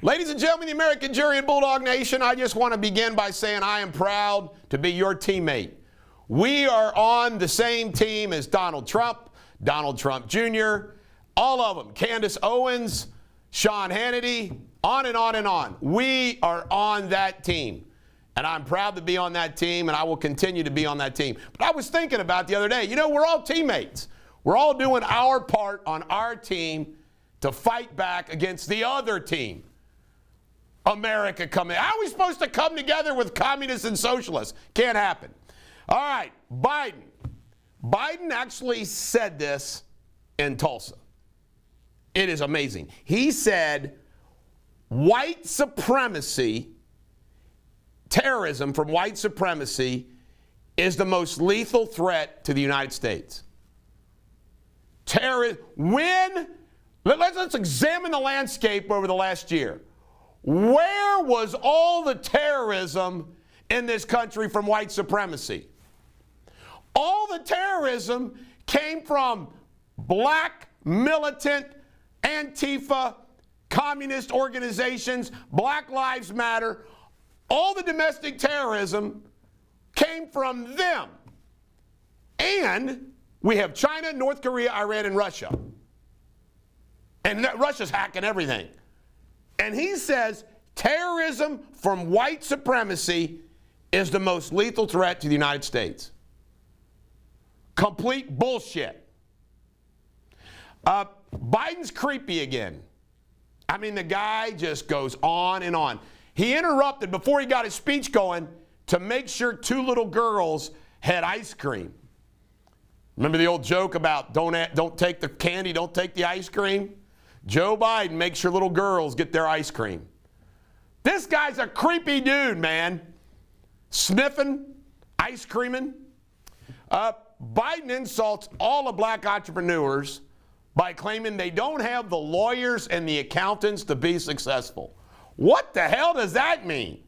Ladies and gentlemen, the American jury and Bulldog Nation, I just want to begin by saying I am proud to be your teammate. We are on the same team as Donald Trump Jr., all of them, Candace Owens, Sean Hannity, on and on and on. We are on that team, and I'm proud to be on that team, and I will continue to be on that team. But I was thinking about the other day, you know, we're all teammates. We're all doing our part on our team to fight back against the other team. America coming. How are we supposed to come together with communists and socialists? Can't happen. All right, Biden. Biden actually said this in Tulsa. It is amazing. He said white supremacy, terrorism from white supremacy, is the most lethal threat to the United States. Let's examine the landscape over the last year. Where was all the terrorism in this country from white supremacy? All the terrorism came from black, militant, Antifa, communist organizations, Black Lives Matter. All the domestic terrorism came from them. And we have China, North Korea, Iran, and Russia. And Russia's hacking everything. And he says terrorism from white supremacy is the most lethal threat to the United States. Complete bullshit. Biden's creepy again. I mean, the guy just goes on and on. He interrupted before he got his speech going to make sure two little girls had ice cream. Remember the old joke about don't take the candy, don't take the ice cream? Joe Biden makes sure little girls get their ice cream. This guy's a creepy dude, man. Sniffing, ice creaming. Biden insults all the black entrepreneurs by claiming they don't have the lawyers and the accountants to be successful. What the hell does that mean?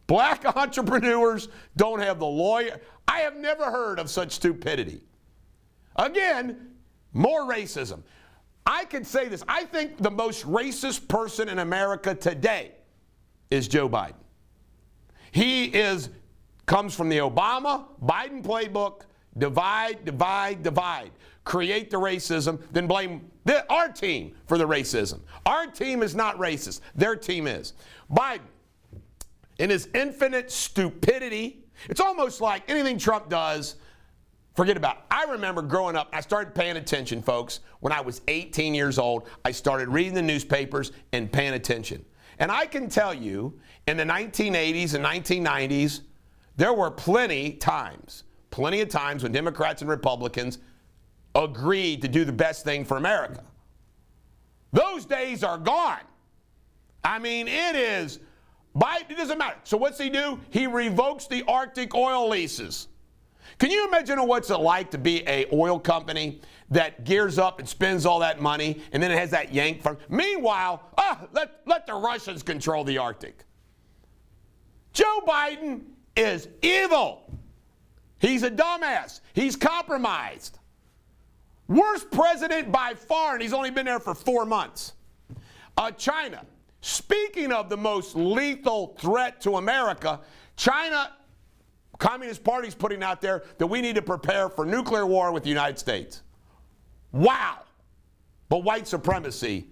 Black entrepreneurs don't have the lawyer. I have never heard of such stupidity. Again, more racism. I can say this. I think the most racist person in America today is Joe Biden. He comes from the Obama-Biden playbook, divide, divide, divide. Create the racism, then blame our team for the racism. Our team is not racist. Their team is. Biden, in his infinite stupidity, it's almost like anything Trump does, forget about it. I remember growing up, I started paying attention, folks. When I was 18 years old, I started reading the newspapers and paying attention. And I can tell you, in the 1980s and 1990s, there were plenty of times when Democrats and Republicans agreed to do the best thing for America. Those days are gone. I mean, it doesn't matter. So what's he do? He revokes the ARTIC oil leases. Can you imagine what's it like to be an oil company that gears up and spends all that money and then it has that yank from? Meanwhile, let the Russians control the Arctic. Joe Biden is evil. He's a dumbass. He's compromised. Worst president by far, and he's only been there for 4 months. China. Speaking of the most lethal threat to America, China, Communist Party's putting out there that we need to prepare for nuclear war with the United States. Wow. But white supremacy,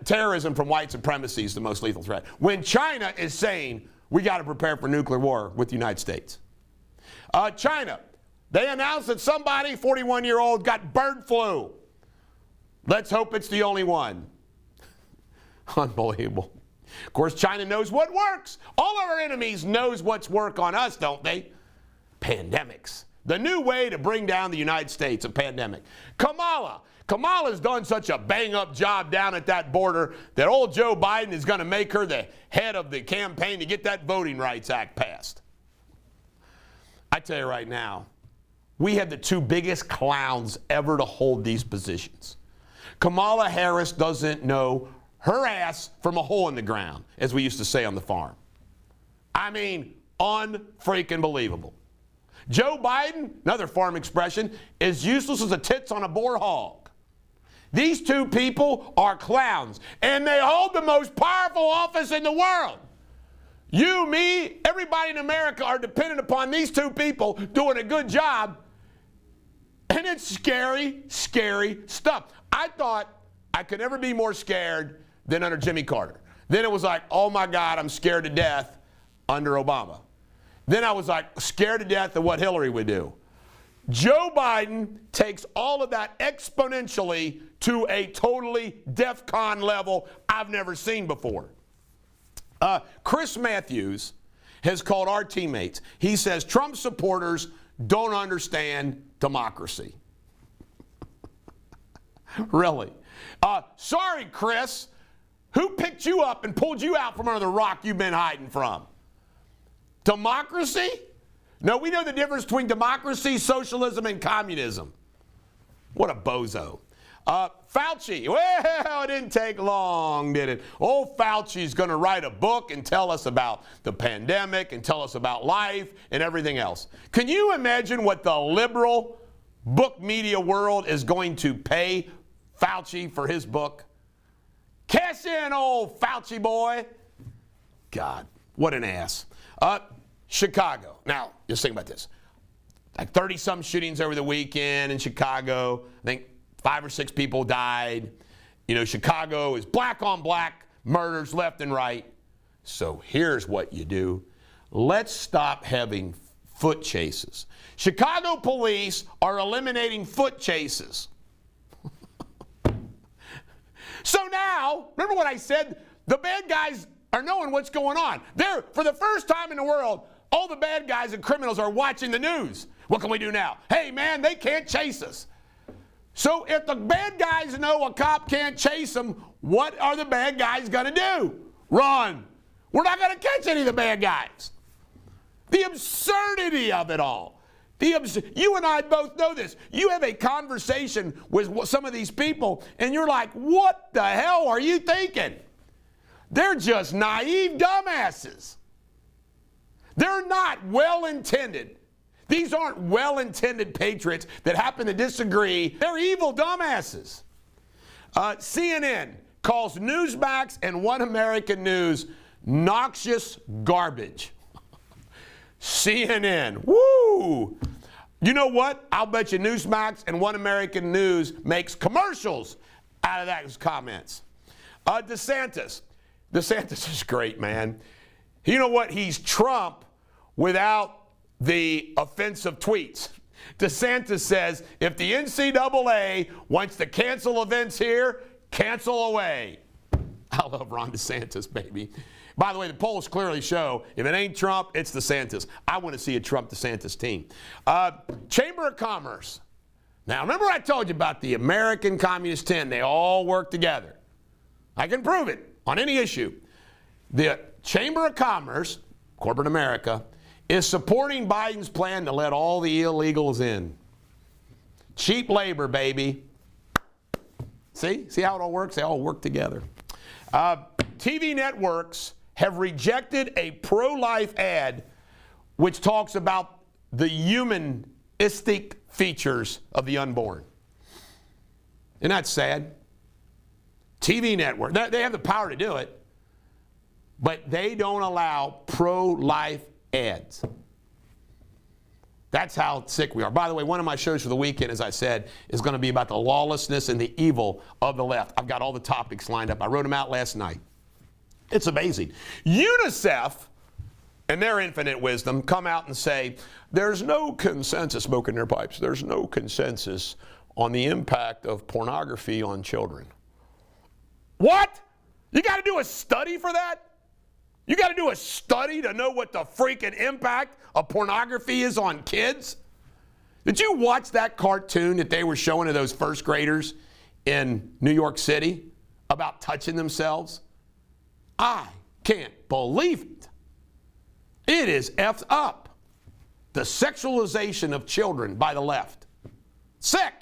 terrorism from white supremacy is the most lethal threat. When China is saying we got to prepare for nuclear war with the United States. China, they announced that somebody, 41-year-old, got bird flu. Let's hope it's the only one. Unbelievable. Of course, China knows what works. All of our enemies knows what's work on us, don't they? Pandemics. The new way to bring down the United States, a pandemic. Kamala's done such a bang-up job down at that border that old Joe Biden is going to make her the head of the campaign to get that Voting Rights Act passed. I tell you right now, we have the two biggest clowns ever to hold these positions. Kamala Harris doesn't know her ass from a hole in the ground, as we used to say on the farm. I mean, unfreaking believable. Joe Biden, another farm expression, is useless as the tits on a boar hog. These two people are clowns, and they hold the most powerful office in the world. You, me, everybody in America are dependent upon these two people doing a good job, and it's scary, scary stuff. I thought I could never be more scared than under Jimmy Carter. Then it was like, oh my God, I'm scared to death under Obama. Then I was like scared to death of what Hillary would do. Joe Biden takes all of that exponentially to a totally DEFCON level I've never seen before. Chris Matthews has called our teammates. He says Trump supporters don't understand democracy. Really? Sorry, Chris. Who picked you up and pulled you out from under the rock you've been hiding from? Democracy? No, we know the difference between democracy, socialism, and communism. What a bozo. Fauci, well, it didn't take long, did it? Old Fauci's going to write a book and tell us about the pandemic and tell us about life and everything else. Can you imagine what the liberal book media world is going to pay Fauci for his book? Cash in, old Fauci boy. God, what an ass. Chicago. Now, just think about this. Like 30-some shootings over the weekend in Chicago. I think 5 or 6 people died. You know, Chicago is black on black murders left and right. So here's what you do. Let's stop having foot chases. Chicago police are eliminating foot chases. So now, remember what I said? The bad guys are knowing what's going on. They're, for the first time in the world, all the bad guys and criminals are watching the news. What can we do now? Hey, man, they can't chase us. So if the bad guys know a cop can't chase them, what are the bad guys going to do? Run. We're not going to catch any of the bad guys. The absurdity of it all. You and I both know this. You have a conversation with some of these people, and you're like, what the hell are you thinking? They're just naive dumbasses. They're not well-intended. These aren't well-intended patriots that happen to disagree. They're evil dumbasses. CNN calls Newsmax and One American News noxious garbage. CNN, woo! You know what? I'll bet you Newsmax and One American News makes commercials out of those comments. DeSantis. DeSantis is great, man. You know what? He's Trump without the offensive tweets. DeSantis says, if the NCAA wants to cancel events here, cancel away. I love Ron DeSantis, baby. By the way, the polls clearly show if it ain't Trump, it's DeSantis. I want to see a Trump-DeSantis team. Chamber of Commerce. Now, remember I told you about the American Communist 10. They all work together. I can prove it on any issue. The Chamber of Commerce, corporate America, is supporting Biden's plan to let all the illegals in. Cheap labor, baby. See how it all works? They all work together. TV networks have rejected a pro-life ad which talks about the humanistic features of the unborn. Isn't that sad? TV network, they have the power to do it, but they don't allow pro-life ads. That's how sick we are. By the way, one of my shows for the weekend, as I said, is going to be about the lawlessness and the evil of the left. I've got all the topics lined up. I wrote them out last night. It's amazing. UNICEF, in their infinite wisdom, come out and say, there's no consensus, smoking their pipes, there's no consensus on the impact of pornography on children. What? You got to do a study for that? You got to do a study to know what the freaking impact of pornography is on kids? Did you watch that cartoon that they were showing to those first graders in New York City about touching themselves? I can't believe it. It is effed up. The sexualization of children by the left. Sick.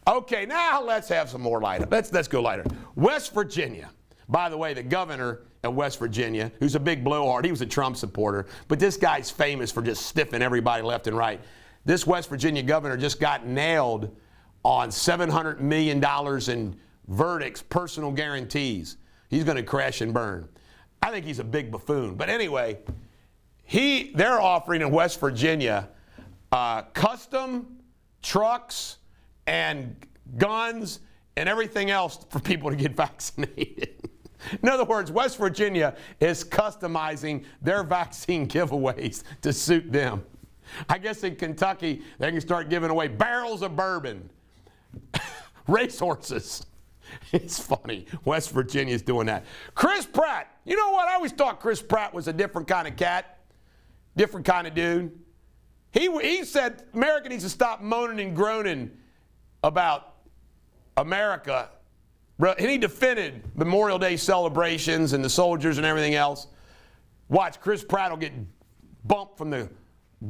Okay, now let's have some more light up. Let's go lighter. West Virginia. By the way, the governor of West Virginia, who's a big blowhard, he was a Trump supporter, but this guy's famous for just stiffing everybody left and right. This West Virginia governor just got nailed on $700 million in verdicts, personal guarantees. He's going to crash and burn. I think he's a big buffoon. But anyway, they're offering in West Virginia custom trucks and guns and everything else for people to get vaccinated. In other words, West Virginia is customizing their vaccine giveaways to suit them. I guess in Kentucky, they can start giving away barrels of bourbon, racehorses. It's funny. West Virginia's doing that. Chris Pratt. You know what? I always thought Chris Pratt was a different kind of cat, different kind of dude. He said America needs to stop moaning and groaning about America. And he defended Memorial Day celebrations and the soldiers and everything else. Watch, Chris Pratt will get bumped from the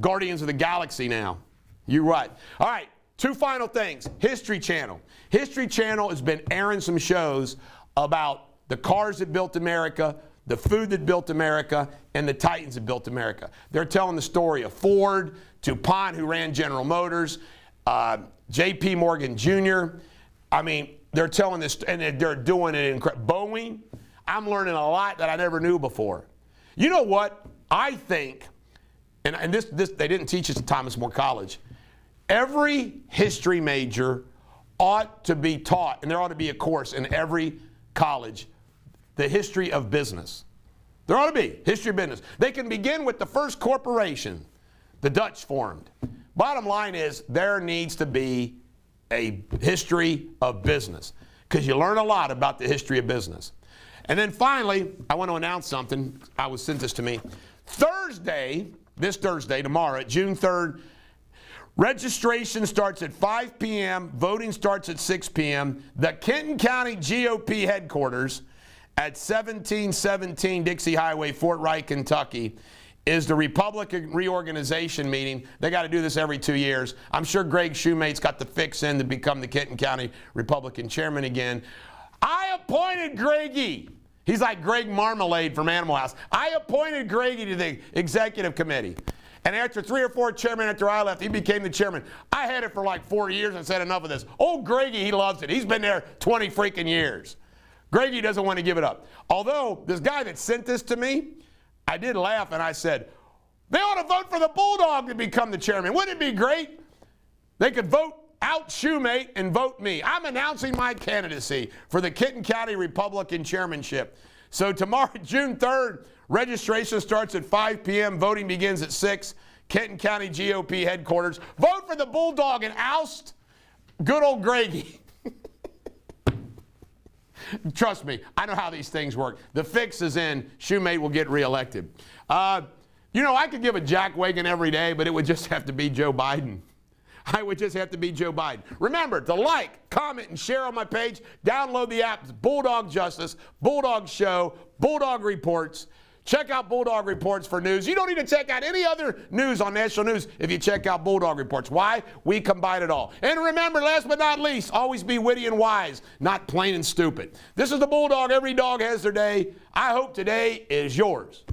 Guardians of the Galaxy now. You're right. All right, two final things. History Channel. History Channel has been airing some shows about the cars that built America, the food that built America, and the titans that built America. They're telling the story of Ford, DuPont, who ran General Motors, J.P. Morgan Jr. I mean, they're telling this, and they're doing it in Boeing. I'm learning a lot that I never knew before. You know what? I think, and this they didn't teach us at Thomas More College, every history major ought to be taught, and there ought to be a course in every college, the history of business. There ought to be history of business. They can begin with the first corporation the Dutch formed. Bottom line is there needs to be a history of business because you learn a lot about the history of business. And then finally, I want to announce something. I was sent this to me. This Thursday, tomorrow, June 3rd, registration starts at 5 p.m., voting starts at 6 p.m. The Kenton County GOP headquarters at 1717 Dixie Highway, Fort Wright, Kentucky, is the Republican Reorganization meeting. They got to do this every 2 years. I'm sure Greg Shoemate's got the fix in to become the Kenton County Republican chairman again. I appointed Greggy. He's like Greg Marmalade from Animal House. I appointed Greggy to the executive committee. And after 3 or 4 chairmen after I left, he became the chairman. I had it for like 4 years and said enough of this. Old Greggy, he loves it. He's been there 20 freaking years. Greggy doesn't want to give it up. Although this guy that sent this to me, I did laugh and I said, they ought to vote for the Bulldog to become the chairman. Wouldn't it be great? They could vote out Shoemate and vote me. I'm announcing my candidacy for the Kenton County Republican chairmanship. So tomorrow, June 3rd, registration starts at 5 p.m. Voting begins at 6. Kenton County GOP headquarters. Vote for the Bulldog and oust good old Greggy. Trust me, I know how these things work. The fix is in. Shoemate will get reelected. You know, I could give a jackwagon every day, but it would just have to be Joe Biden. I would just have to be Joe Biden. Remember to like, comment, and share on my page. Download the apps, Bulldog Justice, Bulldog Show, Bulldog Reports. Check out Bulldog Reports for news. You don't need to check out any other news on national news if you check out Bulldog Reports. Why? We combine it all. And remember, last but not least, always be witty and wise, not plain and stupid. This is the Bulldog. Every dog has their day. I hope today is yours.